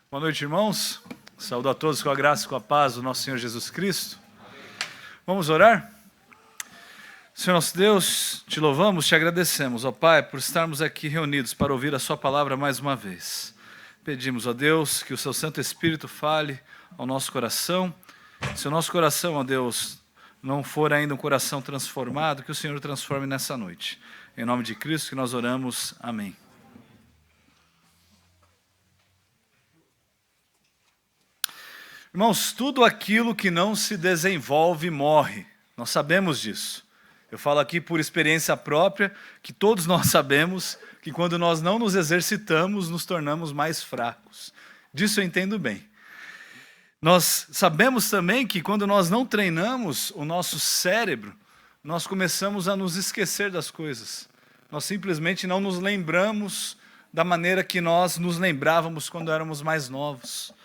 Boa noite, irmãos. Saúdo a todos com a graça e com a paz do nosso Senhor Jesus Cristo. Vamos orar? Senhor nosso Deus, te louvamos, te agradecemos, ó Pai, por estarmos aqui reunidos para ouvir a sua palavra mais uma vez. Pedimos, ó Deus, que o seu Santo Espírito fale ao nosso coração. Se o nosso coração, ó Deus, não for ainda um coração transformado, que o Senhor transforme nessa noite. Em nome de Cristo que nós oramos. Amém. Irmãos, tudo aquilo que não se desenvolve morre. Nós sabemos disso. Eu falo aqui por experiência própria, que todos nós sabemos que quando nós não nos exercitamos, nos tornamos mais fracos. Disso eu entendo bem. Nós sabemos também que quando nós não treinamos o nosso cérebro, nós começamos a nos esquecer das coisas. Nós simplesmente não nos lembramos da maneira que nós nos lembrávamos quando éramos mais novos.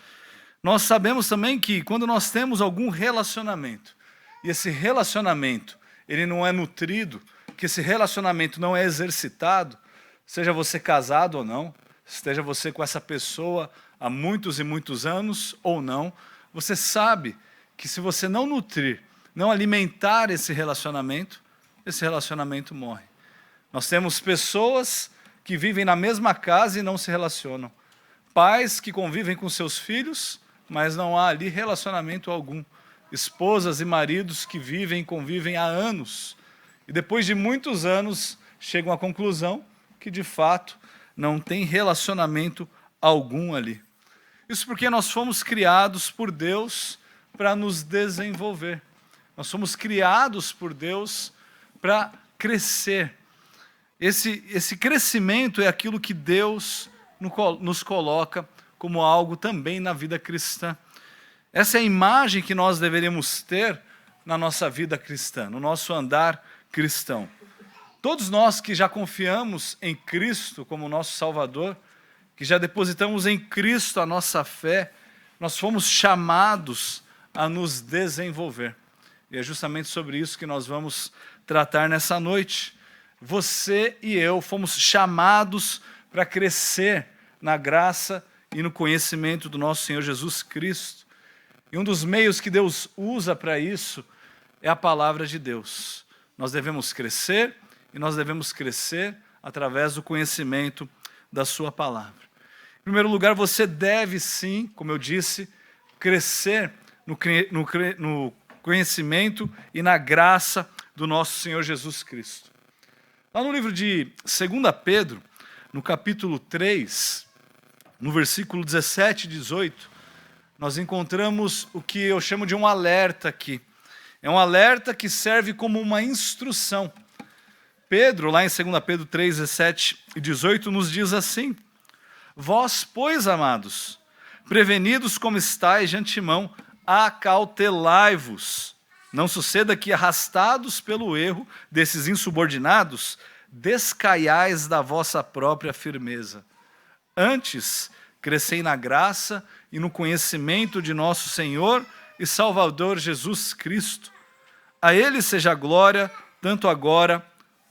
Nós sabemos também que quando nós temos algum relacionamento, e esse relacionamento ele não é nutrido, que esse relacionamento não é exercitado, seja você casado ou não, esteja você com essa pessoa há muitos e muitos anos ou não, você sabe que se você não nutrir, não alimentar esse relacionamento morre. Nós temos pessoas que vivem na mesma casa e não se relacionam. Pais que convivem com seus filhos, mas não há ali relacionamento algum. Esposas e maridos que vivem e convivem há anos. E depois de muitos anos, chegam à conclusão que, de fato, não tem relacionamento algum ali. Isso porque nós fomos criados por Deus para nos desenvolver. Nós fomos criados por Deus para crescer. Esse crescimento é aquilo que Deus nos coloca como algo também na vida cristã. Essa é a imagem que nós deveríamos ter na nossa vida cristã, no nosso andar cristão. Todos nós que já confiamos em Cristo como nosso Salvador, que já depositamos em Cristo a nossa fé, nós fomos chamados a nos desenvolver. E é justamente sobre isso que nós vamos tratar nessa noite. Você e eu fomos chamados para crescer na graça e no conhecimento do nosso Senhor Jesus Cristo. E um dos meios que Deus usa para isso é a palavra de Deus. Nós devemos crescer e nós devemos crescer através do conhecimento da sua palavra. Em primeiro lugar, você deve sim, como eu disse, crescer no conhecimento e na graça do nosso Senhor Jesus Cristo. Lá no livro de 2 Pedro, no capítulo 3, no versículo 17 e 18, nós encontramos o que eu chamo de um alerta aqui. É um alerta que serve como uma instrução. Pedro, lá em 2 Pedro 3, 17 e 18, nos diz assim: Vós, pois, amados, prevenidos como estáis de antemão, acautelai-vos. Não suceda que, arrastados pelo erro desses insubordinados, descaiais da vossa própria firmeza. Antes, crescei na graça e no conhecimento de nosso Senhor e Salvador Jesus Cristo. A Ele seja a glória, tanto agora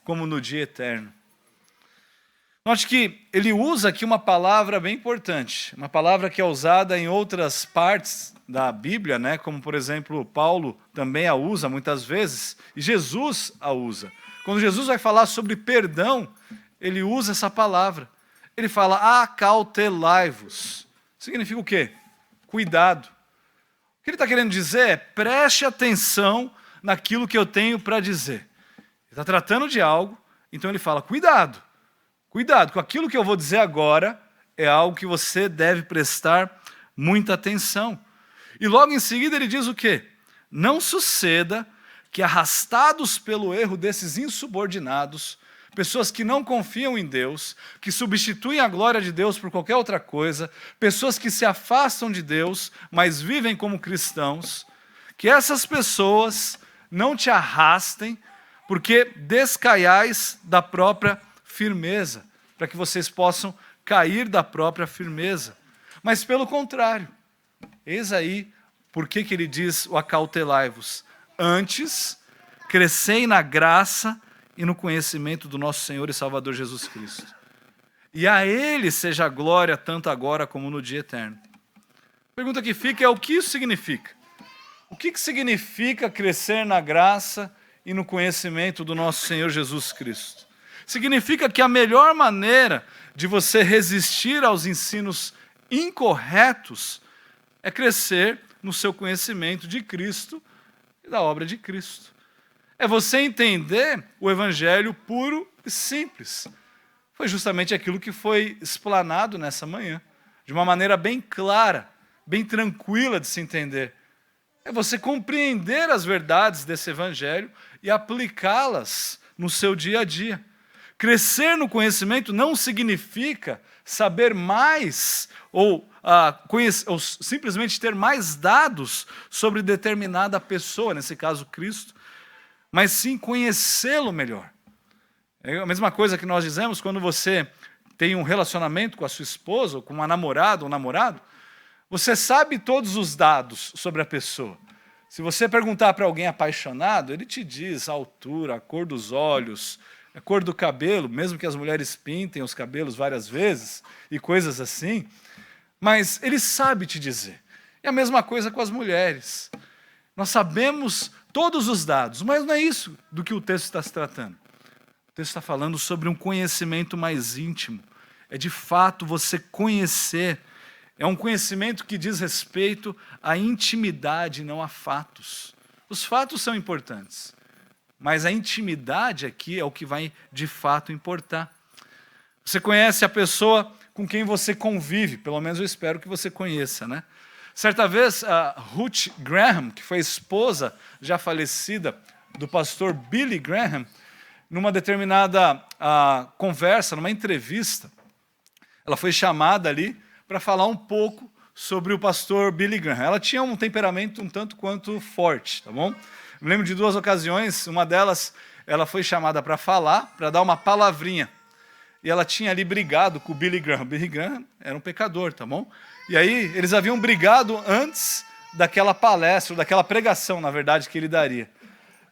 como no dia eterno. Note que ele usa aqui uma palavra bem importante, uma palavra que é usada em outras partes da Bíblia, né? Como, por exemplo, Paulo também a usa muitas vezes, e Jesus a usa. Quando Jesus vai falar sobre perdão, ele usa essa palavra. Ele fala, acautelai-vos. Significa o quê? Cuidado. O que ele está querendo dizer é, preste atenção naquilo que eu tenho para dizer. Ele está tratando de algo, então ele fala, cuidado. Cuidado, com aquilo que eu vou dizer agora é algo que você deve prestar muita atenção. E logo em seguida ele diz o quê? Não suceda que, arrastados pelo erro desses insubordinados, pessoas que não confiam em Deus, que substituem a glória de Deus por qualquer outra coisa, pessoas que se afastam de Deus, mas vivem como cristãos, que essas pessoas não te arrastem, porque descaiais da própria firmeza, para que vocês possam cair da própria firmeza. Mas pelo contrário, eis aí por que ele diz o acautelai-vos. Antes, crescei na graça e no conhecimento do nosso Senhor e Salvador Jesus Cristo. E a Ele seja a glória tanto agora como no dia eterno. pergunta que fica é o que isso significa? O que significa crescer na graça e no conhecimento do nosso Senhor Jesus Cristo? Significa que a melhor maneira de você resistir aos ensinos incorretos é crescer no seu conhecimento de Cristo e da obra de Cristo. É você entender o Evangelho puro e simples. Foi justamente aquilo que foi explanado nessa manhã, de uma maneira bem clara, bem tranquila de se entender. É você compreender as verdades desse Evangelho e aplicá-las no seu dia a dia. Crescer no conhecimento não significa saber mais ou simplesmente ter mais dados sobre determinada pessoa, nesse caso Cristo, mas sim conhecê-lo melhor. É a mesma coisa que nós dizemos quando você tem um relacionamento com a sua esposa, ou com uma namorada ou namorado, você sabe todos os dados sobre a pessoa. Se você perguntar para alguém apaixonado, ele te diz a altura, a cor dos olhos, a cor do cabelo, mesmo que as mulheres pintem os cabelos várias vezes e coisas assim, mas ele sabe te dizer. É a mesma coisa com as mulheres. Nós sabemos todos os dados, mas não é isso do que o texto está se tratando. O texto está falando sobre um conhecimento mais íntimo. É de fato você conhecer. É um conhecimento que diz respeito à intimidade, não a fatos. Os fatos são importantes, mas a intimidade aqui é o que vai de fato importar. Você conhece a pessoa com quem você convive, pelo menos eu espero que você conheça, né? Certa vez, a Ruth Graham, que foi esposa já falecida do pastor Billy Graham, numa determinada conversa, numa entrevista, ela foi chamada ali para falar um pouco sobre o pastor Billy Graham. Ela tinha um temperamento um tanto quanto forte, tá bom? Me lembro de 2 ocasiões, uma delas, ela foi chamada para falar, para dar uma palavrinha. E ela tinha ali brigado com o Billy Graham. Billy Graham era um pecador, tá bom? E aí eles haviam brigado antes daquela palestra, daquela pregação, na verdade, que ele daria.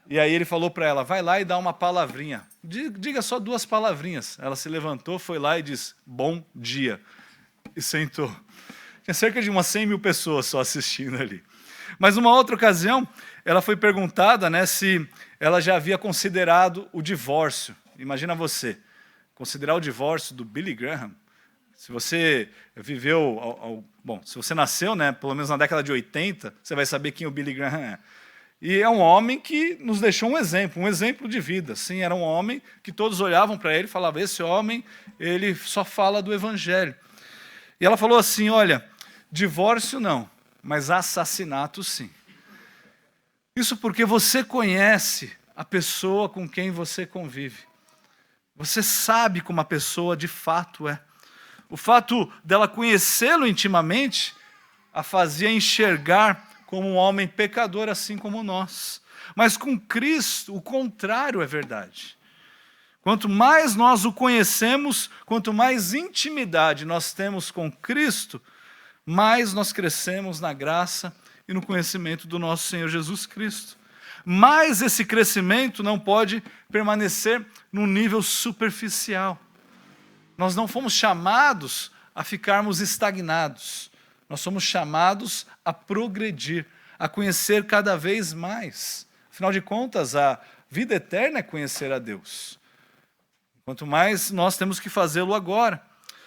E aí ele falou para ela, vai lá e dá uma palavrinha. Diga só 2 palavrinhas. Ela se levantou, foi lá e disse, bom dia. E sentou. Tinha cerca de umas 100 mil pessoas só assistindo ali. Mas numa outra ocasião, ela foi perguntada, né, se ela já havia considerado o divórcio. Imagina você, considerar o divórcio do Billy Graham. Se você viveu, se você nasceu, né, pelo menos na década de 80, você vai saber quem o Billy Graham é. E é um homem que nos deixou um exemplo de vida. Sim, era um homem que todos olhavam para ele e falavam, esse homem, ele só fala do Evangelho. E ela falou assim, olha, divórcio não, mas assassinato sim. Isso porque você conhece a pessoa com quem você convive. Você sabe como a pessoa de fato é. O fato dela conhecê-lo intimamente a fazia enxergar como um homem pecador, assim como nós. Mas com Cristo, o contrário é verdade. Quanto mais nós o conhecemos, quanto mais intimidade nós temos com Cristo, mais nós crescemos na graça e no conhecimento do nosso Senhor Jesus Cristo. Mas esse crescimento não pode permanecer num nível superficial. Nós não fomos chamados a ficarmos estagnados. Nós somos chamados a progredir, a conhecer cada vez mais. Afinal de contas, a vida eterna é conhecer a Deus. Quanto mais nós temos que fazê-lo agora.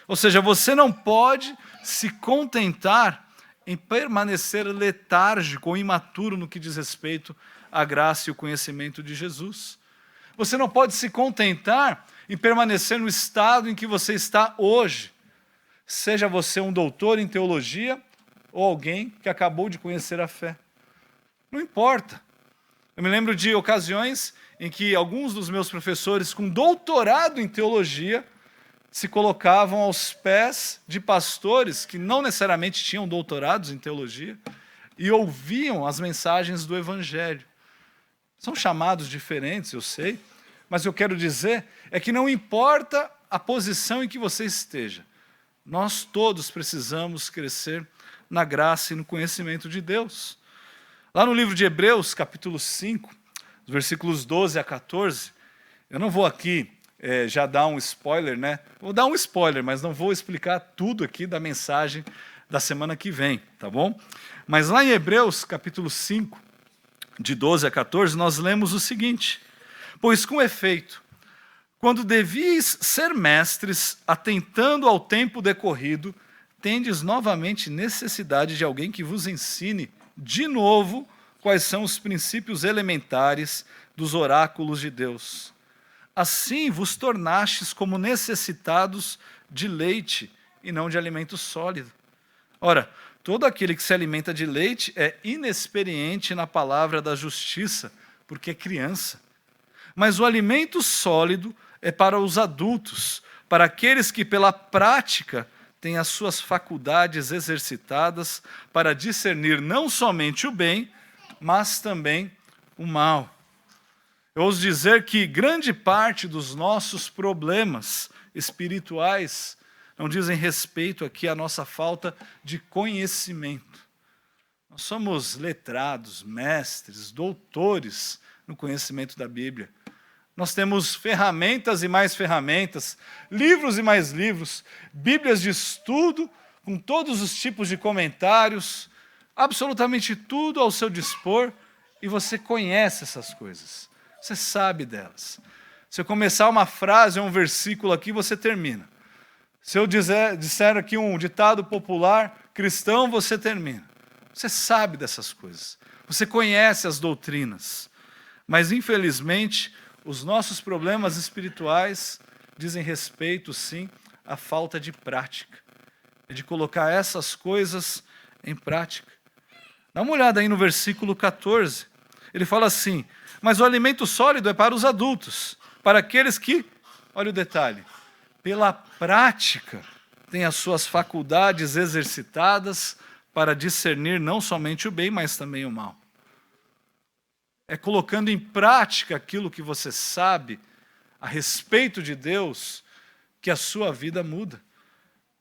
Ou seja, você não pode se contentar em permanecer letárgico ou imaturo no que diz respeito à graça e o conhecimento de Jesus. Você não pode se contentar em permanecer no estado em que você está hoje. Seja você um doutor em teologia ou alguém que acabou de conhecer a fé. Não importa. Eu me lembro de ocasiões em que alguns dos meus professores com doutorado em teologia se colocavam aos pés de pastores que não necessariamente tinham doutorados em teologia e ouviam as mensagens do Evangelho. São chamados diferentes, eu sei, mas eu quero dizer é que não importa a posição em que você esteja, nós todos precisamos crescer na graça e no conhecimento de Deus. Lá no livro de Hebreus, capítulo 5, versículos 12 a 14, eu não vou aqui já dar um spoiler, né? Vou dar um spoiler, mas não vou explicar tudo aqui da mensagem da semana que vem, tá bom? Mas lá em Hebreus, capítulo 5, de 12 a 14, nós lemos o seguinte: pois com efeito, quando devíeis ser mestres, atentando ao tempo decorrido, tendes novamente necessidade de alguém que vos ensine de novo quais são os princípios elementares dos oráculos de Deus. Assim vos tornastes como necessitados de leite e não de alimento sólido. Ora, todo aquele que se alimenta de leite é inexperiente na palavra da justiça, porque é criança. Mas o alimento sólido é para os adultos, para aqueles que pela prática têm as suas faculdades exercitadas para discernir não somente o bem, mas também o mal. Eu ouso dizer que grande parte dos nossos problemas espirituais não dizem respeito aqui à nossa falta de conhecimento. Nós somos letrados, mestres, doutores no conhecimento da Bíblia. Nós temos ferramentas e mais ferramentas, livros e mais livros, bíblias de estudo, com todos os tipos de comentários, absolutamente tudo ao seu dispor, e você conhece essas coisas, você sabe delas. Se eu começar uma frase ou um versículo aqui, você termina. Se eu disser aqui um ditado popular cristão, você termina. Você sabe dessas coisas, você conhece as doutrinas, mas infelizmente os nossos problemas espirituais dizem respeito, sim, à falta de prática, de colocar essas coisas em prática. Dá uma olhada aí no versículo 14. Ele fala assim: mas o alimento sólido é para os adultos, para aqueles que, olha o detalhe, pela prática têm as suas faculdades exercitadas para discernir não somente o bem, mas também o mal. É colocando em prática aquilo que você sabe a respeito de Deus que a sua vida muda.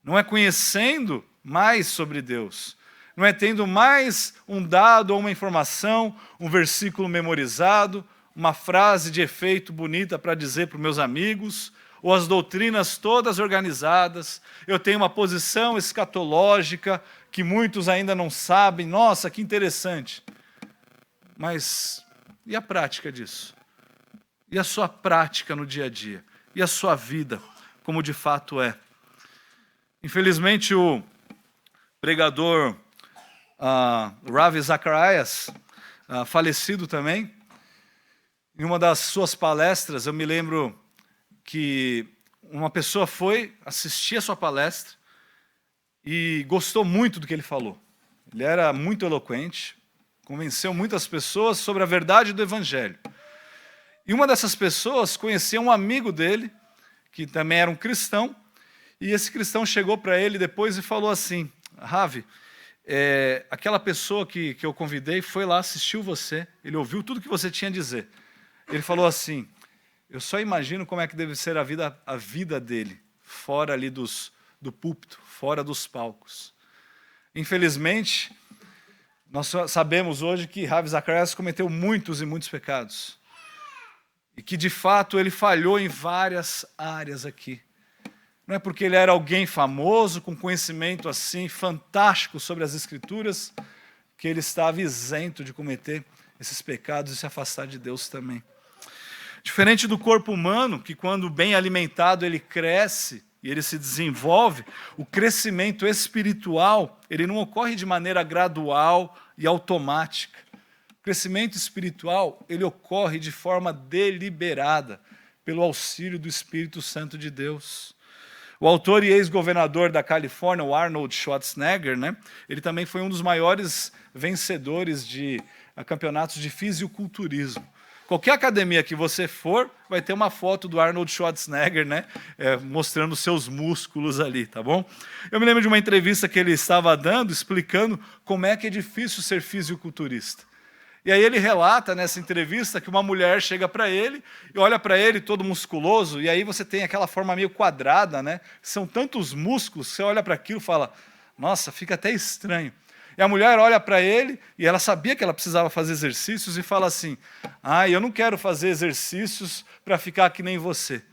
Não é conhecendo mais sobre Deus, não é tendo mais um dado ou uma informação, um versículo memorizado, uma frase de efeito bonita para dizer para os meus amigos, ou as doutrinas todas organizadas. Eu tenho uma posição escatológica que muitos ainda não sabem. Nossa, que interessante. Mas e a prática disso? E a sua prática no dia a dia? E a sua vida, como de fato é? Infelizmente, o pregador Ravi Zacharias, falecido também, em uma das suas palestras, eu me lembro que uma pessoa foi assistir a sua palestra e gostou muito do que ele falou. Ele era muito eloquente, convenceu muitas pessoas sobre a verdade do Evangelho. E uma dessas pessoas conhecia um amigo dele, que também era um cristão, e esse cristão chegou para ele depois e falou assim: Ravi, aquela pessoa que eu convidei foi lá, assistiu você, ele ouviu tudo que você tinha a dizer. Ele falou assim: eu só imagino como é que deve ser a vida dele, fora ali do púlpito, fora dos palcos. Infelizmente, nós sabemos hoje que Ravi Zacharias cometeu muitos e muitos pecados. E que, de fato, ele falhou em várias áreas aqui. Não é porque ele era alguém famoso, com conhecimento assim fantástico sobre as Escrituras, que ele estava isento de cometer esses pecados e se afastar de Deus também. Diferente do corpo humano, que quando bem alimentado ele cresce e ele se desenvolve, o crescimento espiritual, ele não ocorre de maneira gradual e automática. O crescimento espiritual, ele ocorre de forma deliberada, pelo auxílio do Espírito Santo de Deus. O autor e ex-governador da Califórnia, o Arnold Schwarzenegger, ele também foi um dos maiores vencedores de campeonatos de fisiculturismo. Qualquer academia que você for, vai ter uma foto do Arnold Schwarzenegger, mostrando seus músculos ali, tá bom? Eu me lembro de uma entrevista que ele estava dando, explicando como é que é difícil ser fisiculturista. E aí ele relata nessa entrevista que uma mulher chega para ele e olha para ele todo musculoso, e aí você tem aquela forma meio quadrada, São tantos músculos, você olha para aquilo e fala: nossa, fica até estranho. E a mulher olha para ele, e ela sabia que ela precisava fazer exercícios, e fala assim: eu não quero fazer exercícios para ficar que nem você.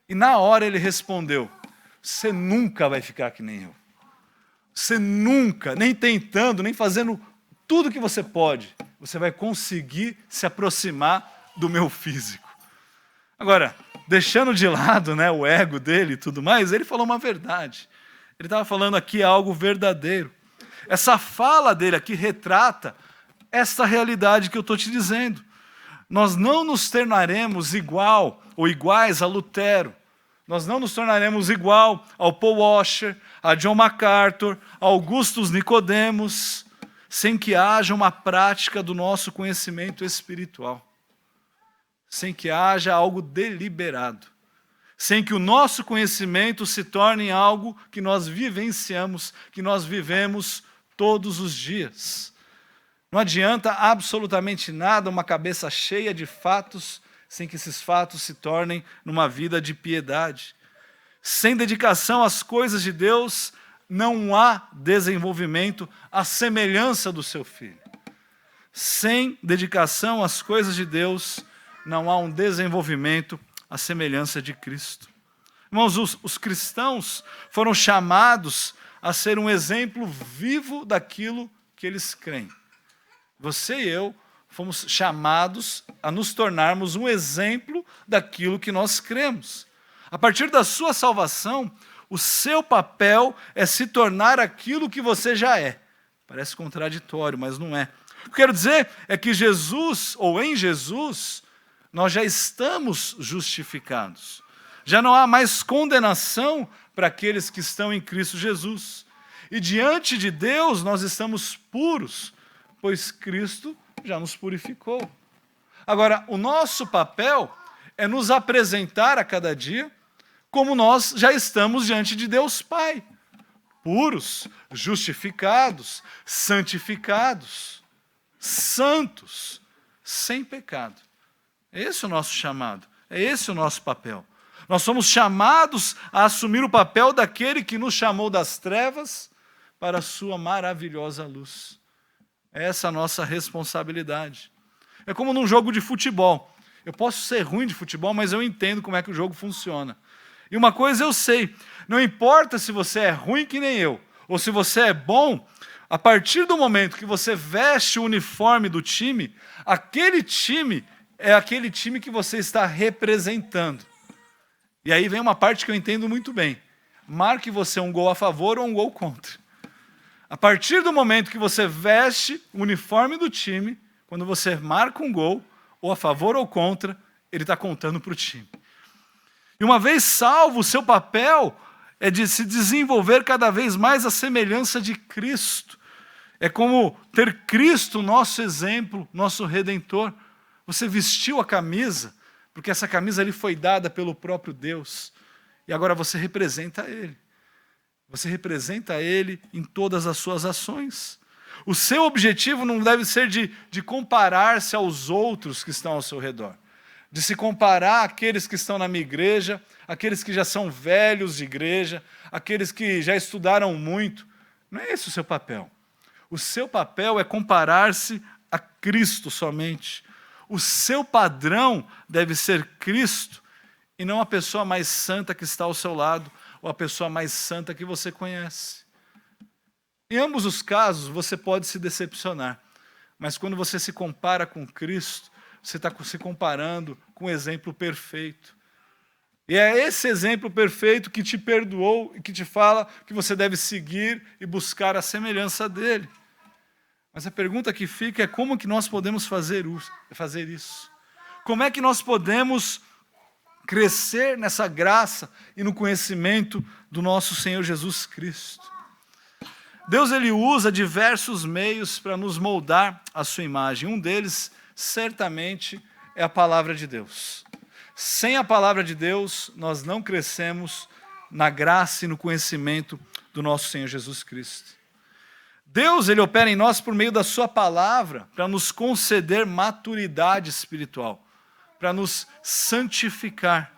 E na hora ele respondeu: você nunca vai ficar que nem eu. você nunca, nem tentando, nem fazendo tudo que você pode, você vai conseguir se aproximar do meu físico. Agora, deixando de lado, né, o ego dele e tudo mais, ele falou uma verdade. Ele estava falando aqui algo verdadeiro. Essa fala dele aqui retrata essa realidade que eu estou te dizendo. Nós não nos tornaremos igual ou iguais a Lutero. Nós não nos tornaremos igual ao Paul Washer, a John MacArthur, a Augustus Nicodemos, sem que haja uma prática do nosso conhecimento espiritual. Sem que haja algo deliberado. Sem que o nosso conhecimento se torne algo que nós vivenciamos, que nós vivemos todos os dias. Não adianta absolutamente nada uma cabeça cheia de fatos, sem que esses fatos se tornem numa vida de piedade. Sem dedicação às coisas de Deus, não há desenvolvimento à semelhança do seu Filho. Sem dedicação às coisas de Deus, não há um desenvolvimento à semelhança de Cristo. Irmãos, os cristãos foram chamados a ser um exemplo vivo daquilo que eles creem. Você e eu fomos chamados a nos tornarmos um exemplo daquilo que nós cremos. A partir da sua salvação, o seu papel é se tornar aquilo que você já é. Parece contraditório, mas não é. O que eu quero dizer é que Jesus, ou em Jesus, nós já estamos justificados. Já não há mais condenação para aqueles que estão em Cristo Jesus. E diante de Deus nós estamos puros, pois Cristo já nos purificou. Agora, o nosso papel é nos apresentar a cada dia como nós já estamos diante de Deus Pai. Puros, justificados, santificados, santos, sem pecado. Esse é o nosso chamado, é esse o nosso papel. Nós somos chamados a assumir o papel daquele que nos chamou das trevas para a sua maravilhosa luz. Essa é a nossa responsabilidade. É como num jogo de futebol. Eu posso ser ruim de futebol, mas eu entendo como é que o jogo funciona. E uma coisa eu sei, não importa se você é ruim que nem eu, ou se você é bom, a partir do momento que você veste o uniforme do time, aquele time é aquele time que você está representando. E aí vem uma parte que eu entendo muito bem. Marque você um gol a favor ou um gol contra. A partir do momento que você veste o uniforme do time, quando você marca um gol, ou a favor ou contra, ele está contando para o time. E uma vez salvo, o seu papel é de se desenvolver cada vez mais à semelhança de Cristo. É como ter Cristo, nosso exemplo, nosso Redentor. Você vestiu a camisa, porque essa camisa lhe foi dada pelo próprio Deus. E agora você representa Ele. Você representa Ele em todas as suas ações. O seu objetivo não deve ser de comparar-se aos outros que estão ao seu redor. De se comparar àqueles que estão na minha igreja, aqueles que já são velhos de igreja, aqueles que já estudaram muito. Não é esse o seu papel. O seu papel é comparar-se a Cristo somente. O seu padrão deve ser Cristo e não a pessoa mais santa que está ao seu lado ou a pessoa mais santa que você conhece. Em ambos os casos, você pode se decepcionar, mas quando você se compara com Cristo, você está se comparando com o exemplo perfeito. E é esse exemplo perfeito que te perdoou e que te fala que você deve seguir e buscar a semelhança dele. Mas a pergunta que fica é como que nós podemos fazer isso? Como é que nós podemos crescer nessa graça e no conhecimento do nosso Senhor Jesus Cristo? Deus ele usa diversos meios para nos moldar a sua imagem. Um deles, certamente, é a palavra de Deus. Sem a palavra de Deus, nós não crescemos na graça e no conhecimento do nosso Senhor Jesus Cristo. Deus ele opera em nós por meio da sua palavra para nos conceder maturidade espiritual, para nos santificar.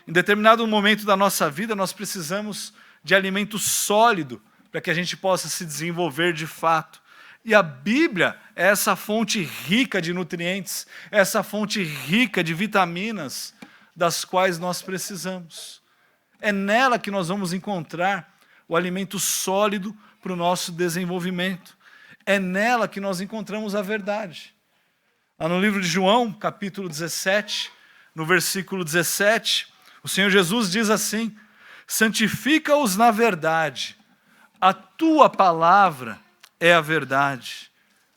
Em determinado momento da nossa vida, nós precisamos de alimento sólido para que a gente possa se desenvolver de fato. E a Bíblia é essa fonte rica de nutrientes, é essa fonte rica de vitaminas das quais nós precisamos. É nela que nós vamos encontrar o alimento sólido para o nosso desenvolvimento. É nela que nós encontramos a verdade. Lá no livro de João, capítulo 17, no versículo 17, o Senhor Jesus diz assim: santifica-os na verdade, a tua palavra é a verdade.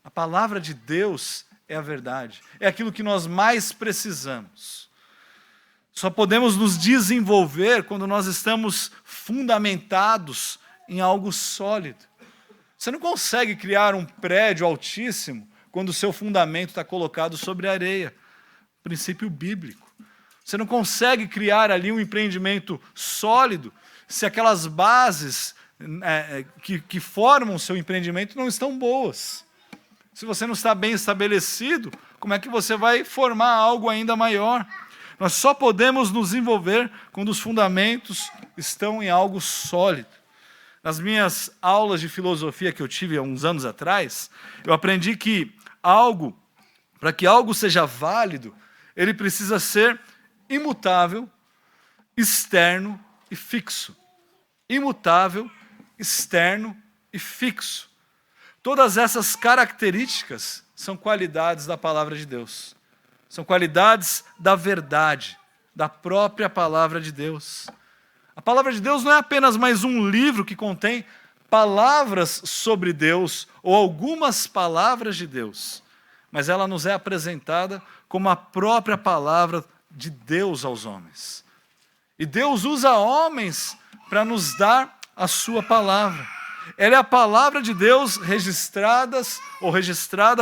A palavra de Deus é a verdade, é aquilo que nós mais precisamos. Só podemos nos desenvolver quando nós estamos fundamentados em algo sólido. Você não consegue criar um prédio altíssimo quando o seu fundamento está colocado sobre areia. Princípio bíblico. Você não consegue criar ali um empreendimento sólido se aquelas bases que formam o seu empreendimento não estão boas. Se você não está bem estabelecido, como é que você vai formar algo ainda maior? Nós só podemos nos envolver quando os fundamentos estão em algo sólido. Nas minhas aulas de filosofia que eu tive há uns anos atrás, eu aprendi que para que algo seja válido, ele precisa ser imutável, externo e fixo. Imutável, externo e fixo. Todas essas características são qualidades da palavra de Deus. São qualidades da verdade, da própria palavra de Deus. A palavra de Deus não é apenas mais um livro que contém palavras sobre Deus ou algumas palavras de Deus, mas ela nos é apresentada como a própria palavra de Deus aos homens. E Deus usa homens para nos dar a sua palavra. Ela é a palavra de Deus registrada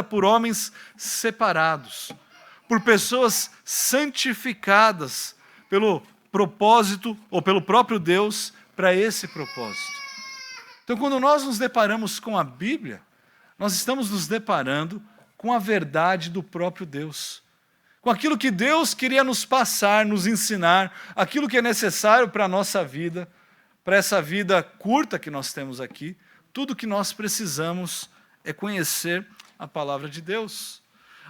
por homens separados, por pessoas santificadas pelo propósito ou pelo próprio Deus para esse propósito. Então, quando nós nos deparamos com a Bíblia, nós estamos nos deparando com a verdade do próprio Deus, com aquilo que Deus queria nos passar, nos ensinar, aquilo que é necessário para a nossa vida, para essa vida curta que nós temos aqui. Tudo que nós precisamos é conhecer a palavra de Deus.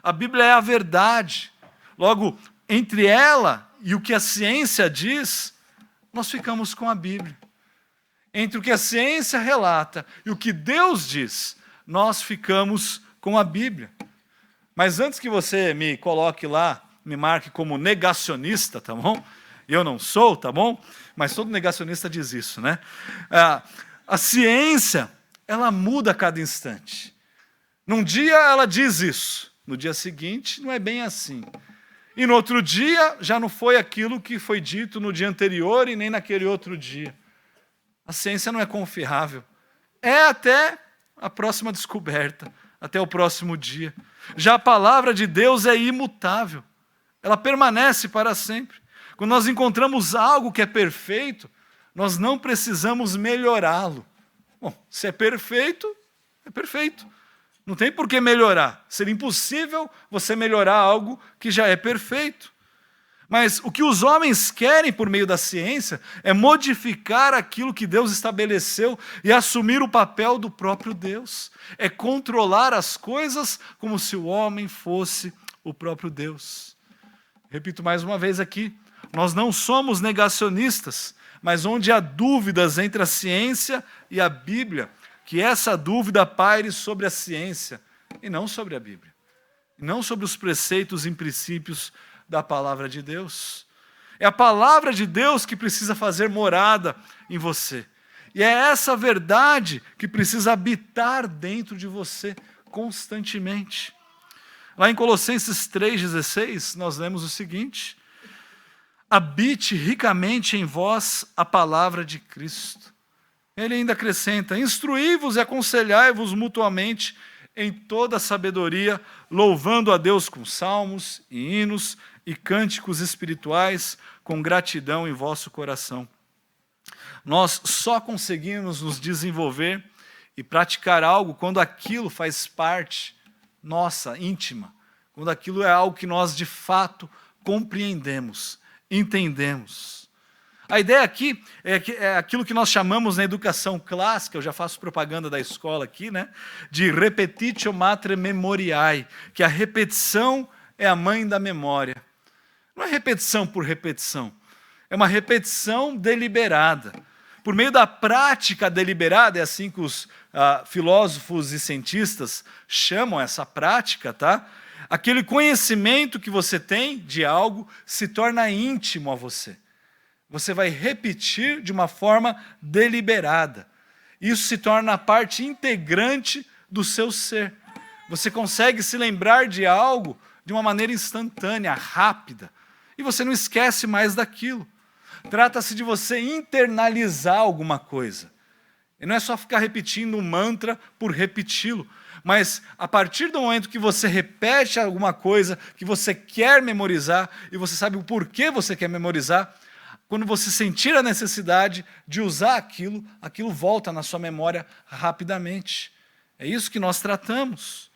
A Bíblia é a verdade. Logo, entre ela e o que a ciência diz, nós ficamos com a Bíblia. Entre o que a ciência relata e o que Deus diz, nós ficamos com a Bíblia. Mas antes que você me coloque lá, me marque como negacionista, tá bom? Eu não sou, tá bom? Mas todo negacionista diz isso, né? A ciência, ela muda a cada instante. Num dia ela diz isso, no dia seguinte não é bem assim. E no outro dia já não foi aquilo que foi dito no dia anterior e nem naquele outro dia. A ciência não é confiável. É até a próxima descoberta, até o próximo dia. Já a palavra de Deus é imutável. Ela permanece para sempre. Quando nós encontramos algo que é perfeito, nós não precisamos melhorá-lo. Bom, se é perfeito, é perfeito. Não tem por que melhorar. Seria impossível você melhorar algo que já é perfeito. Mas o que os homens querem por meio da ciência é modificar aquilo que Deus estabeleceu e assumir o papel do próprio Deus. É controlar as coisas como se o homem fosse o próprio Deus. Repito mais uma vez aqui, nós não somos negacionistas, mas onde há dúvidas entre a ciência e a Bíblia, que essa dúvida paire sobre a ciência e não sobre a Bíblia, e não sobre os preceitos e princípios da palavra de Deus. É a palavra de Deus que precisa fazer morada em você. E é essa verdade que precisa habitar dentro de você constantemente. Lá em Colossenses 3,16, nós lemos o seguinte: habite ricamente em vós a palavra de Cristo. Ele ainda acrescenta: instruí-vos e aconselhai-vos mutuamente em toda a sabedoria, louvando a Deus com salmos e hinos e cânticos espirituais, com gratidão em vosso coração. Nós só conseguimos nos desenvolver e praticar algo quando aquilo faz parte nossa, íntima, quando aquilo é algo que nós de fato compreendemos, entendemos. A ideia aqui é aquilo que nós chamamos na educação clássica, eu já faço propaganda da escola aqui, né? De repetitio mater memoriae, que a repetição é a mãe da memória. Não é repetição por repetição, é uma repetição deliberada. por meio da prática deliberada, é assim que os filósofos e cientistas chamam essa prática, tá? Aquele conhecimento que você tem de algo se torna íntimo a você. Você vai repetir de uma forma deliberada. Isso se torna parte integrante do seu ser. Você consegue se lembrar de algo de uma maneira instantânea, rápida. E você não esquece mais daquilo. Trata-se de você internalizar alguma coisa. E não é só ficar repetindo um mantra por repeti-lo. Mas a partir do momento que você repete alguma coisa que você quer memorizar, e você sabe o porquê você quer memorizar, quando você sentir a necessidade de usar aquilo, aquilo volta na sua memória rapidamente. É isso que nós tratamos.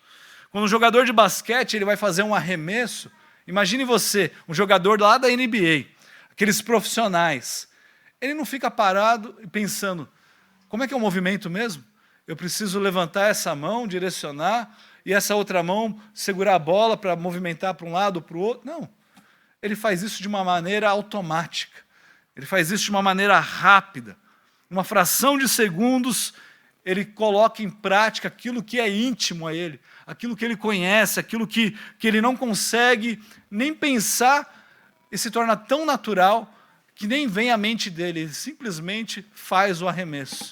Quando um jogador de basquete ele vai fazer um arremesso, imagine você, um jogador lá da NBA, aqueles profissionais, ele não fica parado e pensando, como é que é o movimento mesmo? Eu preciso levantar essa mão, direcionar, e essa outra mão segurar a bola para movimentar para um lado ou para o outro. Não. Ele faz isso de uma maneira automática. Ele faz isso de uma maneira rápida. Uma fração de segundos, ele coloca em prática aquilo que é íntimo a ele, aquilo que ele conhece, aquilo que ele não consegue nem pensar, e se torna tão natural que nem vem à mente dele, ele simplesmente faz o arremesso.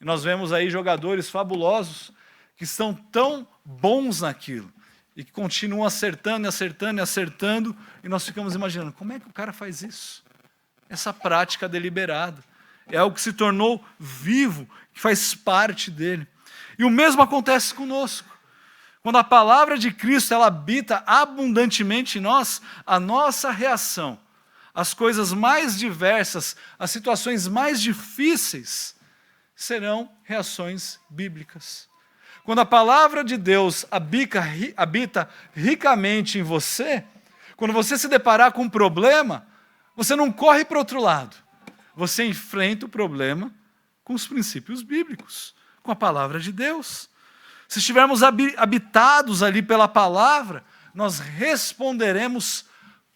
E nós vemos aí jogadores fabulosos que estão tão bons naquilo e que continuam acertando, acertando, acertando, e nós ficamos imaginando, como é que o cara faz isso? Essa prática deliberada. É algo que se tornou vivo, que faz parte dele. E o mesmo acontece conosco. Quando a palavra de Cristo ela habita abundantemente em nós, a nossa reação às coisas mais diversas, às situações mais difíceis, serão reações bíblicas. Quando a palavra de Deus habita ricamente em você, quando você se deparar com um problema, você não corre para o outro lado. Você enfrenta o problema com os princípios bíblicos, com a palavra de Deus. Se estivermos habitados ali pela palavra, nós responderemos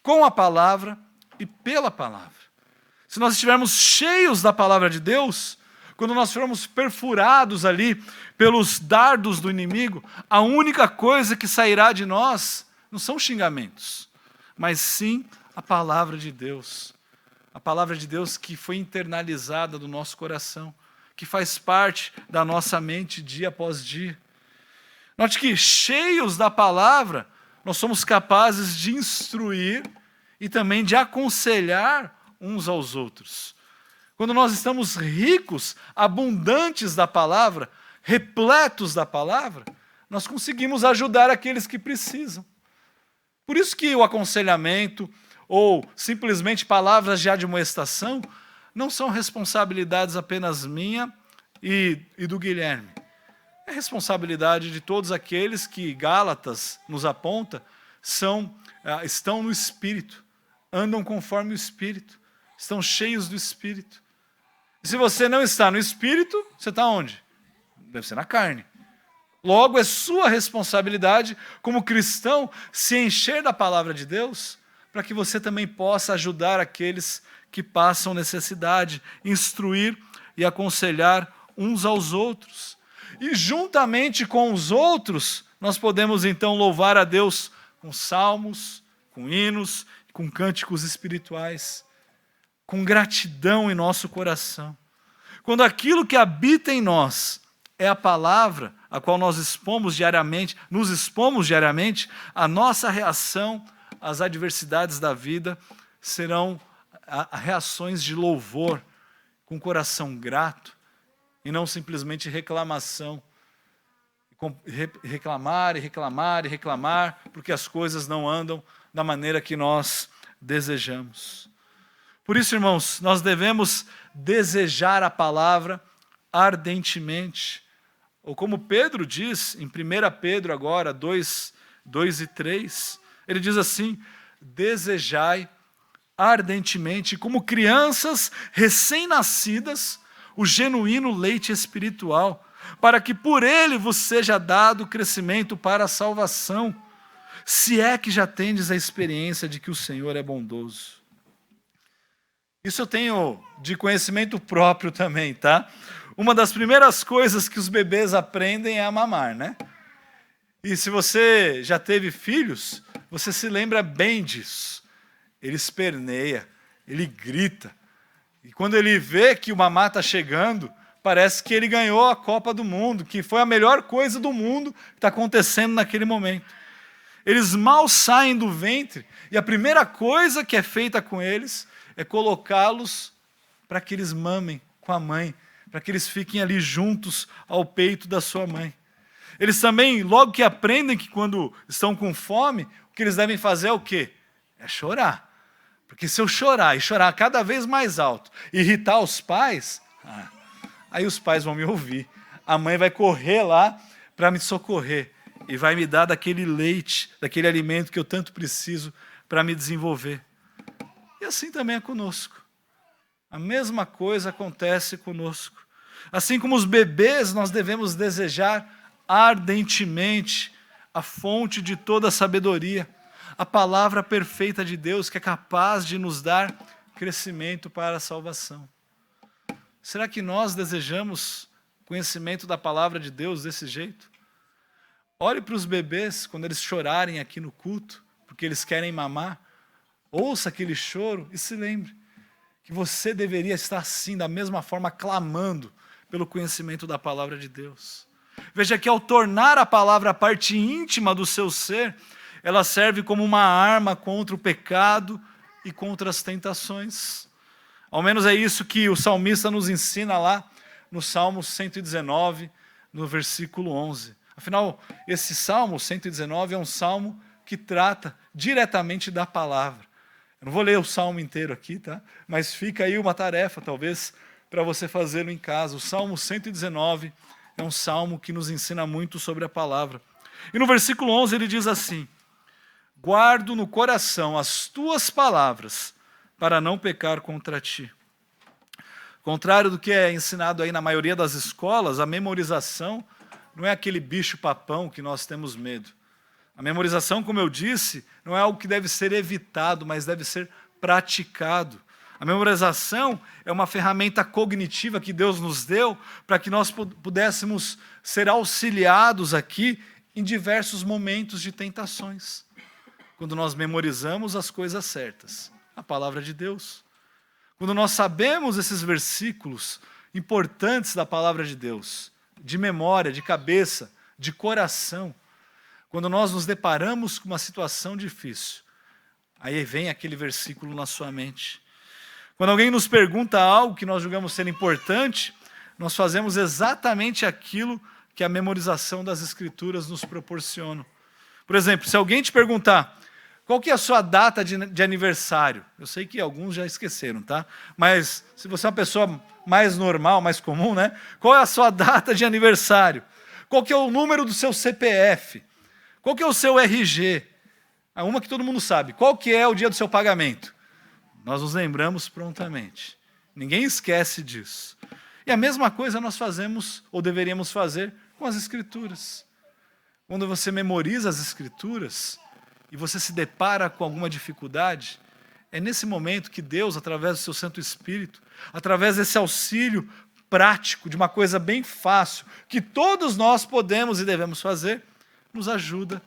com a palavra e pela palavra. Se nós estivermos cheios da palavra de Deus, quando nós formos perfurados ali pelos dardos do inimigo, a única coisa que sairá de nós não são xingamentos, mas sim a palavra de Deus. A palavra de Deus que foi internalizada do nosso coração, que faz parte da nossa mente dia após dia. Note que, cheios da palavra, nós somos capazes de instruir e também de aconselhar uns aos outros. Quando nós estamos ricos, abundantes da palavra, repletos da palavra, nós conseguimos ajudar aqueles que precisam. Por isso que o aconselhamento, ou simplesmente palavras de admoestação, não são responsabilidades apenas minha e do Guilherme. É responsabilidade de todos aqueles que Gálatas nos aponta, estão no Espírito, andam conforme o Espírito, estão cheios do Espírito. E se você não está no Espírito, você está onde? Deve ser na carne. Logo, é sua responsabilidade, como cristão, se encher da palavra de Deus, para que você também possa ajudar aqueles que passam necessidade, instruir e aconselhar uns aos outros. E juntamente com os outros, nós podemos então louvar a Deus com salmos, com hinos, com cânticos espirituais, com gratidão em nosso coração. Quando aquilo que habita em nós é a palavra a qual nós nos expomos diariamente, a nossa reação às adversidades da vida serão reações de louvor, com coração grato, e não simplesmente reclamação. Reclamar e reclamar e reclamar, porque as coisas não andam da maneira que nós desejamos. Por isso, irmãos, nós devemos desejar a palavra ardentemente. Ou como Pedro diz, em 1 Pedro agora, 2 e 3, ele diz assim, desejai ardentemente, como crianças recém-nascidas, o genuíno leite espiritual, para que por ele vos seja dado crescimento para a salvação, se é que já tendes a experiência de que o Senhor é bondoso. Isso eu tenho de conhecimento próprio também, tá? Uma das primeiras coisas que os bebês aprendem é a mamar, né? E se você já teve filhos, você se lembra bem disso. Ele esperneia, ele grita. E quando ele vê que o mamá está chegando, parece que ele ganhou a Copa do Mundo, que foi a melhor coisa do mundo que está acontecendo naquele momento. Eles mal saem do ventre e a primeira coisa que é feita com eles é colocá-los para que eles mamem com a mãe, para que eles fiquem ali juntos ao peito da sua mãe. Eles também, logo que aprendem que quando estão com fome, o que eles devem fazer é o quê? É chorar. Porque se eu chorar e chorar cada vez mais alto, irritar os pais, aí os pais vão me ouvir. A mãe vai correr lá para me socorrer e vai me dar daquele leite, daquele alimento que eu tanto preciso para me desenvolver. E assim também é conosco. A mesma coisa acontece conosco. Assim como os bebês, nós devemos desejar ardentemente a fonte de toda a sabedoria, a palavra perfeita de Deus que é capaz de nos dar crescimento para a salvação. Será que nós desejamos conhecimento da palavra de Deus desse jeito? Olhe para os bebês quando eles chorarem aqui no culto, porque eles querem mamar. Ouça aquele choro e se lembre que você deveria estar assim, da mesma forma, clamando pelo conhecimento da palavra de Deus. Veja que ao tornar a palavra parte íntima do seu ser, ela serve como uma arma contra o pecado e contra as tentações. Ao menos é isso que o salmista nos ensina lá no Salmo 119, no versículo 11. Afinal, esse Salmo 119 é um salmo que trata diretamente da palavra. Eu não vou ler o salmo inteiro aqui, tá? Mas fica aí uma tarefa, talvez, para você fazê-lo em casa. O Salmo 119 é um salmo que nos ensina muito sobre a palavra. E no versículo 11 ele diz assim: guardo no coração as tuas palavras para não pecar contra ti. Contrário do que é ensinado aí na maioria das escolas, a memorização não é aquele bicho-papão que nós temos medo. A memorização, como eu disse, não é algo que deve ser evitado, mas deve ser praticado. A memorização é uma ferramenta cognitiva que Deus nos deu para que nós pudéssemos ser auxiliados aqui em diversos momentos de tentações. Quando nós memorizamos as coisas certas, a palavra de Deus. Quando nós sabemos esses versículos importantes da palavra de Deus, de memória, de cabeça, de coração, quando nós nos deparamos com uma situação difícil, aí vem aquele versículo na sua mente. Quando alguém nos pergunta algo que nós julgamos ser importante, nós fazemos exatamente aquilo que a memorização das Escrituras nos proporciona. Por exemplo, se alguém te perguntar qual que é a sua data de aniversário, eu sei que alguns já esqueceram, tá? Mas se você é uma pessoa mais normal, mais comum, né? Qual é a sua data de aniversário? Qual que é o número do seu CPF? Qual que é o seu RG? Uma que todo mundo sabe. Qual que é o dia do seu pagamento? Nós nos lembramos prontamente. Ninguém esquece disso. E a mesma coisa nós fazemos, ou deveríamos fazer, com as Escrituras. Quando você memoriza as Escrituras e você se depara com alguma dificuldade, é nesse momento que Deus, através do seu Santo Espírito, através desse auxílio prático, de uma coisa bem fácil, que todos nós podemos e devemos fazer, nos ajuda,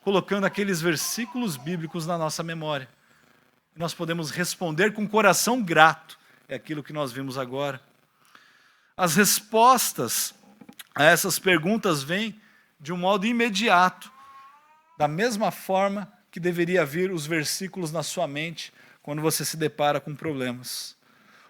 colocando aqueles versículos bíblicos na nossa memória. Nós podemos responder com coração grato, é aquilo que nós vimos agora. As respostas a essas perguntas vêm de um modo imediato, da mesma forma que deveria vir os versículos na sua mente quando você se depara com problemas.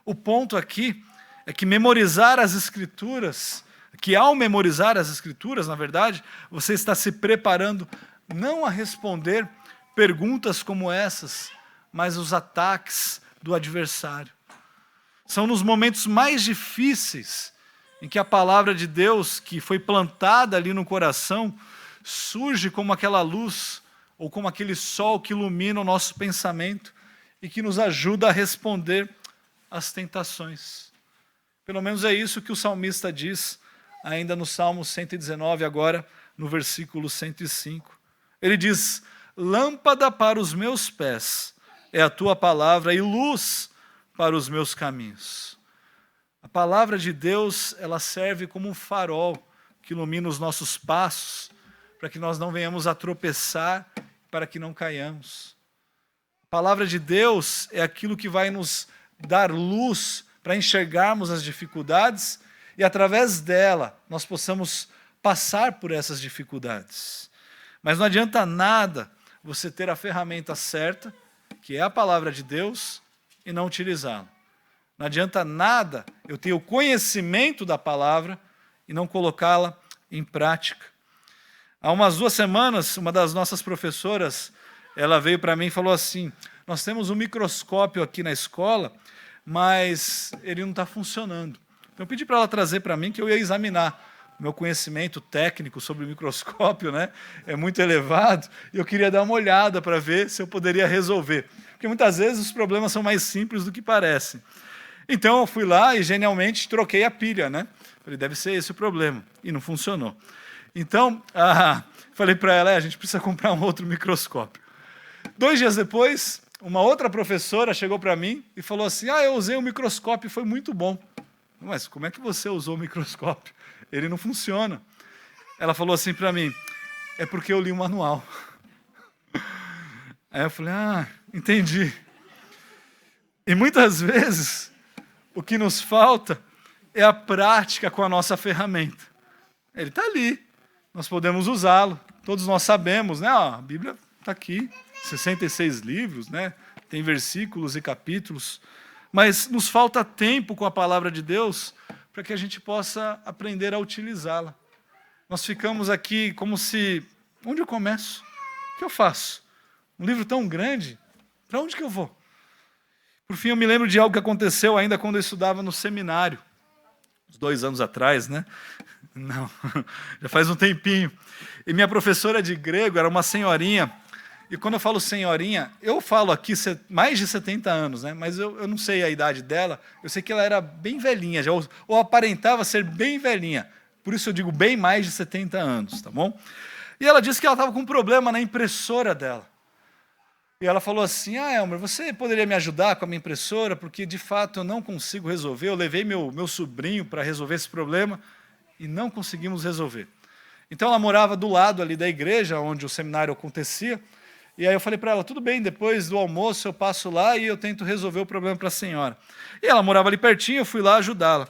O ponto aqui é que memorizar as Escrituras, que ao memorizar as Escrituras, na verdade, você está se preparando não a responder perguntas como essas, mas os ataques do adversário. São nos momentos mais difíceis em que a palavra de Deus, que foi plantada ali no coração, surge como aquela luz ou como aquele sol que ilumina o nosso pensamento e que nos ajuda a responder às tentações. Pelo menos é isso que o salmista diz ainda no Salmo 119, agora no versículo 105. Ele diz: lâmpada para os meus pés é a tua palavra e luz para os meus caminhos. A palavra de Deus, ela serve como um farol que ilumina os nossos passos, para que nós não venhamos a tropeçar, para que não caiamos. A palavra de Deus é aquilo que vai nos dar luz para enxergarmos as dificuldades e, através dela, nós possamos passar por essas dificuldades. Mas não adianta nada você ter a ferramenta certa, que é a palavra de Deus, e não utilizá-la. Não adianta nada eu ter o conhecimento da palavra e não colocá-la em prática. Há umas 2 semanas, uma das nossas professoras, ela veio para mim e falou assim: nós temos um microscópio aqui na escola, mas ele não está funcionando. Então eu pedi para ela trazer para mim que eu ia examinar. Meu conhecimento técnico sobre o microscópio, né, é muito elevado, e eu queria dar uma olhada para ver se eu poderia resolver. Porque muitas vezes os problemas são mais simples do que parecem. Então eu fui lá e genialmente troquei a pilha, né? Falei, deve ser esse o problema. E não funcionou. Então, falei para ela, a gente precisa comprar um outro microscópio. 2 dias depois, uma outra professora chegou para mim e falou assim: eu usei o microscópio e foi muito bom. Mas como é que você usou o microscópio? Ele não funciona. Ela falou assim para mim: é porque eu li o manual. Aí eu falei, entendi. E muitas vezes, o que nos falta é a prática com a nossa ferramenta. Ele está ali, nós podemos usá-lo. Todos nós sabemos, né? A Bíblia está aqui, 66 livros, né? Tem versículos e capítulos. Mas nos falta tempo com a palavra de Deus para que a gente possa aprender a utilizá-la. Nós ficamos aqui como se... Onde eu começo? O que eu faço? Um livro tão grande, para onde que eu vou? Por fim, eu me lembro de algo que aconteceu ainda quando eu estudava no seminário. Uns 2 anos atrás, né? Não, já faz um tempinho. E minha professora de grego era uma senhorinha. E quando eu falo senhorinha, eu falo aqui mais de 70 anos, né? Mas eu não sei a idade dela. Eu sei que ela era bem velhinha, já, ou aparentava ser bem velhinha. Por isso eu digo bem mais de 70 anos, tá bom? E ela disse que ela estava com um problema na impressora dela. E ela falou assim: Elmer, você poderia me ajudar com a minha impressora? Porque, de fato, eu não consigo resolver. Eu levei meu sobrinho para resolver esse problema e não conseguimos resolver. Então, ela morava do lado ali da igreja, onde o seminário acontecia. E aí eu falei para ela, tudo bem, depois do almoço eu passo lá e eu tento resolver o problema para a senhora. E ela morava ali pertinho, eu fui lá ajudá-la.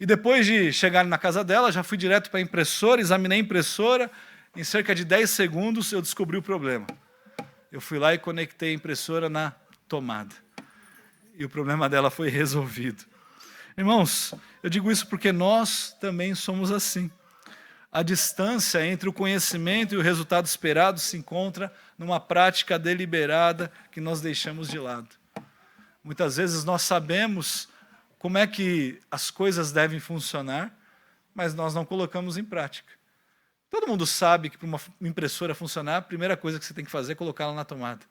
E depois de chegar na casa dela, já fui direto para a impressora, examinei a impressora, em cerca de 10 segundos eu descobri o problema. Eu fui lá e conectei a impressora na tomada. E o problema dela foi resolvido. Irmãos, eu digo isso porque nós também somos assim. A distância entre o conhecimento e o resultado esperado se encontra numa prática deliberada que nós deixamos de lado. Muitas vezes nós sabemos como é que as coisas devem funcionar, mas nós não colocamos em prática. Todo mundo sabe que para uma impressora funcionar, a primeira coisa que você tem que fazer é colocá-la na tomada.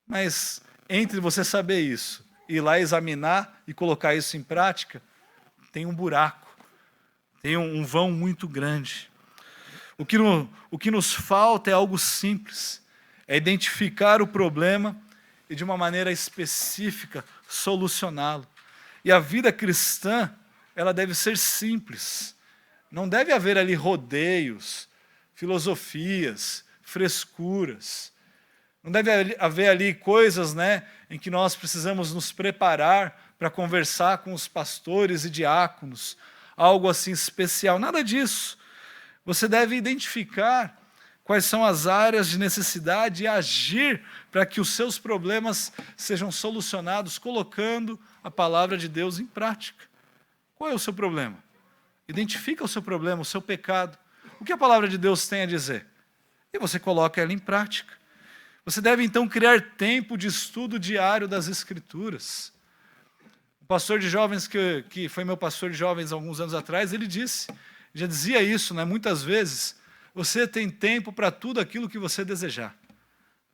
Mas entre você saber isso, ir lá examinar e colocar isso em prática, tem um buraco. Tem um vão muito grande. O que nos falta é algo simples. É identificar o problema e, de uma maneira específica, solucioná-lo. E a vida cristã, ela deve ser simples. Não deve haver ali rodeios, filosofias, frescuras. Não deve haver ali coisas, né, em que nós precisamos nos preparar para conversar com os pastores e diáconos, algo assim especial, nada disso. Você deve identificar quais são as áreas de necessidade e agir para que os seus problemas sejam solucionados colocando a palavra de Deus em prática. Qual é o seu problema? Identifica o seu problema, o seu pecado. O que a palavra de Deus tem a dizer? E você coloca ela em prática. Você deve então criar tempo de estudo diário das Escrituras. O pastor de jovens, que foi meu pastor de jovens há alguns anos atrás, ele já dizia isso, né? Muitas vezes, você tem tempo para tudo aquilo que você desejar.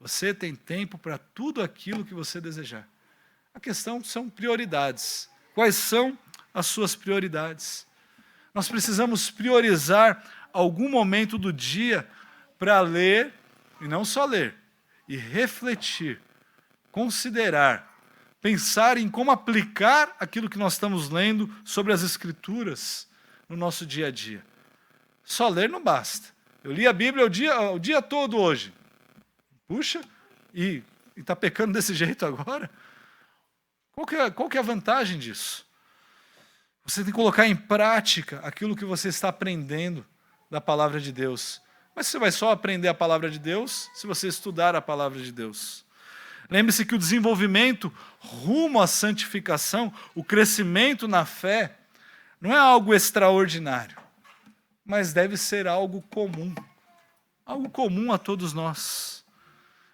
Você tem tempo para tudo aquilo que você desejar. A questão são prioridades. Quais são as suas prioridades? Nós precisamos priorizar algum momento do dia para ler, e não só ler, e refletir, considerar pensar em como aplicar aquilo que nós estamos lendo sobre as Escrituras no nosso dia a dia. Só ler não basta. Eu li a Bíblia o dia todo hoje. Puxa, e está pecando desse jeito agora? Qual que é a vantagem disso? Você tem que colocar em prática aquilo que você está aprendendo da palavra de Deus. Mas você vai só aprender a palavra de Deus se você estudar a palavra de Deus. Lembre-se que o desenvolvimento rumo à santificação, o crescimento na fé, não é algo extraordinário, mas deve ser algo comum a todos nós.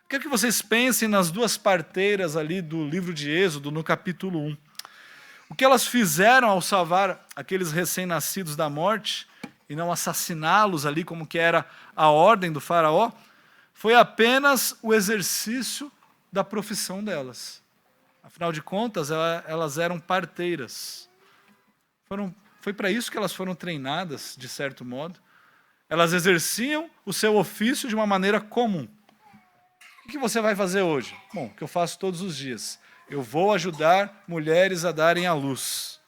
Quero que vocês pensem nas duas parteiras ali do livro de Êxodo, no capítulo 1. O que elas fizeram ao salvar aqueles recém-nascidos da morte e não assassiná-los ali, como que era a ordem do faraó, foi apenas o exercício da profissão delas. Afinal de contas, elas eram parteiras. Foi para isso que elas foram treinadas, de certo modo. Elas exerciam o seu ofício de uma maneira comum. O que você vai fazer hoje? Bom, o que eu faço todos os dias. Eu vou ajudar mulheres a darem à luz.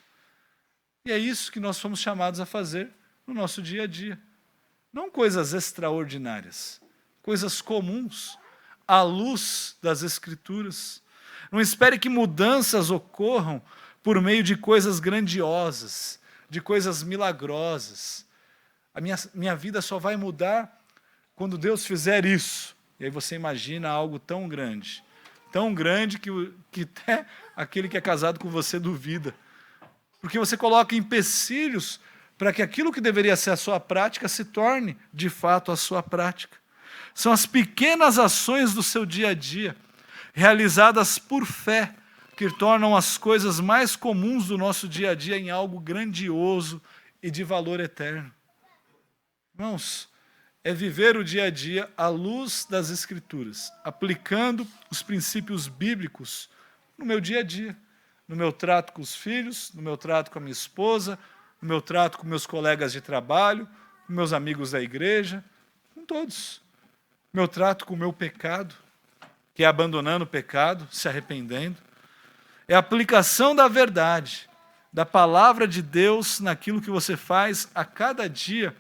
E é isso que nós fomos chamados a fazer no nosso dia a dia. Não coisas extraordinárias, coisas comuns, à luz das Escrituras. Não espere que mudanças ocorram por meio de coisas grandiosas, de coisas milagrosas. A minha vida só vai mudar quando Deus fizer isso. E aí você imagina algo tão grande que até aquele que é casado com você duvida. Porque você coloca empecilhos para que aquilo que deveria ser a sua prática se torne, de fato, a sua prática. São as pequenas ações do seu dia a dia, realizadas por fé, que tornam as coisas mais comuns do nosso dia a dia em algo grandioso e de valor eterno. Irmãos, é viver o dia a dia à luz das Escrituras, aplicando os princípios bíblicos no meu dia a dia, no meu trato com os filhos, no meu trato com a minha esposa, no meu trato com meus colegas de trabalho, com meus amigos da igreja, com todos. Meu trato com o meu pecado, que é abandonando o pecado, se arrependendo. É a aplicação da verdade, da palavra de Deus naquilo que você faz a cada dia,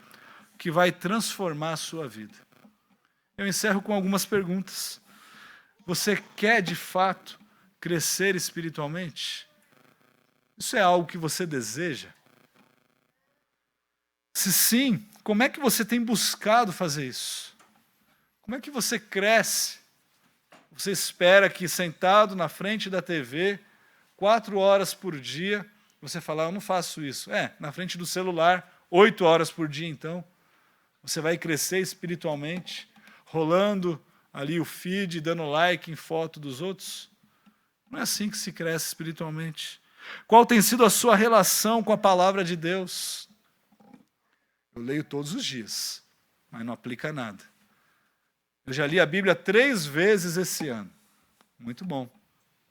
que vai transformar a sua vida. Eu encerro com algumas perguntas. Você quer, de fato, crescer espiritualmente? Isso é algo que você deseja? Se sim, como é que você tem buscado fazer isso? Como é que você cresce? Você espera que, sentado na frente da TV, 4 horas por dia, você fala, eu não faço isso. Na frente do celular, 8 horas por dia, então. Você vai crescer espiritualmente, rolando ali o feed, dando like em foto dos outros? Não é assim que se cresce espiritualmente. Qual tem sido a sua relação com a palavra de Deus? Eu leio todos os dias, mas não aplica nada. Eu já li a Bíblia 3 vezes esse ano. Muito bom.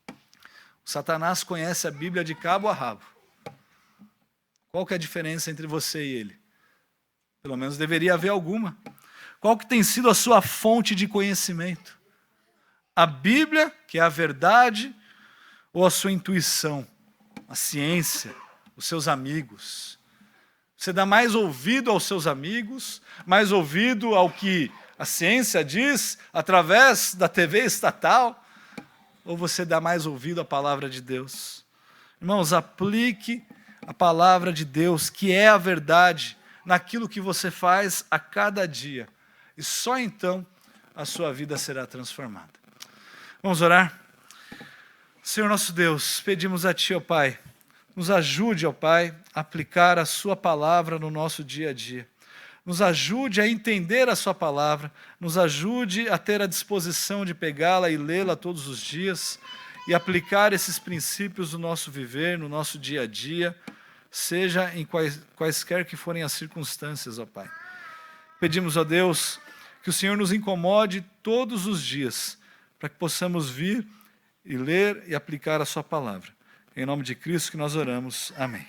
O Satanás conhece a Bíblia de cabo a rabo. Qual que é a diferença entre você e ele? Pelo menos deveria haver alguma. Qual que tem sido a sua fonte de conhecimento? A Bíblia, que é a verdade, ou a sua intuição, a ciência, os seus amigos? Você dá mais ouvido aos seus amigos, mais ouvido ao que a ciência diz através da TV estatal? Ou você dá mais ouvido à palavra de Deus? Irmãos, aplique a palavra de Deus, que é a verdade, naquilo que você faz a cada dia. E só então a sua vida será transformada. Vamos orar? Senhor nosso Deus, pedimos a Ti, ó Pai, nos ajude, ó Pai, a aplicar a Sua palavra no nosso dia a dia. Nos ajude a entender a Sua palavra, nos ajude a ter a disposição de pegá-la e lê-la todos os dias e aplicar esses princípios no nosso viver, no nosso dia a dia, seja em quaisquer que forem as circunstâncias, ó Pai. Pedimos, ó Deus, que o Senhor nos incomode todos os dias, para que possamos vir e ler e aplicar a Sua palavra. Em nome de Cristo que nós oramos. Amém.